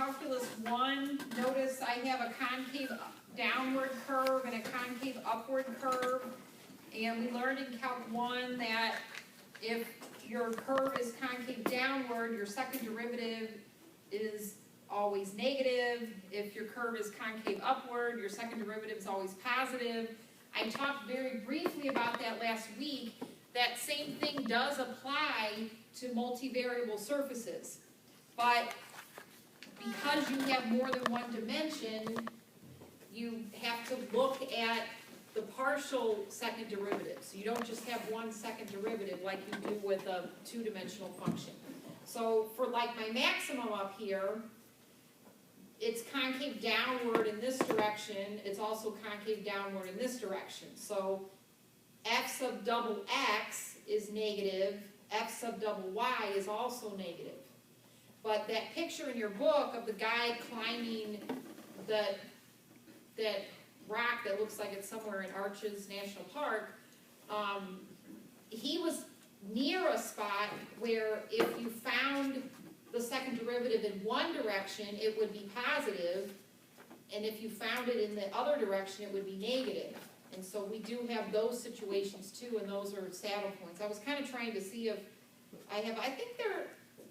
calculus 1, notice I have a concave downward curve and a concave upward curve. And we learned in Calc 1 that if your curve is concave downward, your second derivative is always negative. If your curve is concave upward, your second derivative is always positive. I talked very briefly about that last week. That same thing does apply to multivariable surfaces. But because you have more than one dimension, you have to look at the partial second derivative. So you don't just have one second derivative like you do with a two-dimensional function. So for like my maximum up here, it's concave downward in this direction. It's also concave downward in this direction. So f sub double x is negative. F sub double y is also negative. But that picture in your book of the guy climbing that rock that looks like it's somewhere in Arches National Park, he was near a spot where if you found the second derivative in one direction, it would be positive, and if you found it in the other direction, it would be negative. And so we do have those situations too, and those are saddle points. I was kind of trying to see if I think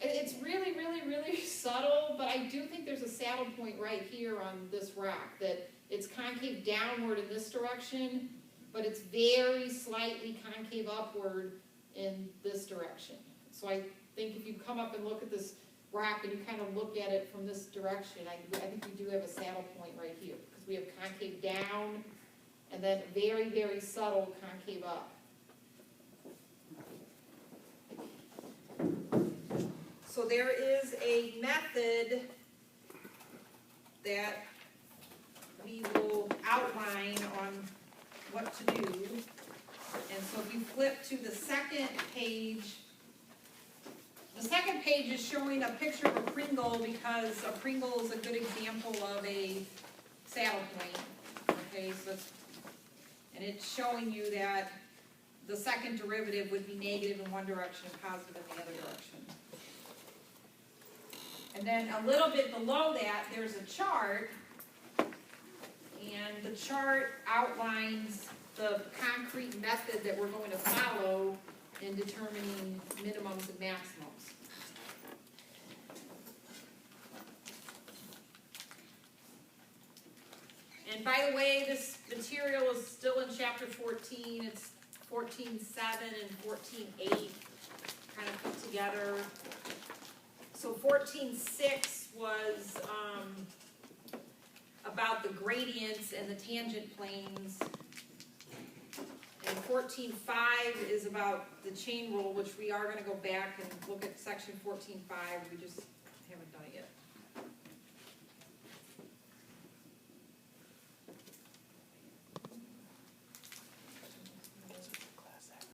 it's really, really, really subtle, but I do think there's a saddle point right here on this rock, that it's concave downward in this direction, but it's very slightly concave upward in this direction. So I think if you come up and look at this rock and you kind of look at it from this direction, I think we do have a saddle point right here, because we have concave down and then very, very subtle concave up. So there is a method that we will outline on what to do. And so if you flip to the second page is showing a picture of a Pringle, because a Pringle is a good example of a saddle point. Okay, so and it's showing you that the second derivative would be negative in one direction and positive in the other direction. And then a little bit below that, there's a chart, and the chart outlines the concrete method that we're going to follow in determining minimums and maximums. And by the way, this material is still in chapter 14. It's 14.7 and 14.8 kind of put together. So 14.6 was about the gradients and the tangent planes. And 14.5 is about the chain rule, which we are going to go back and look at section 14.5. We just haven't done it yet.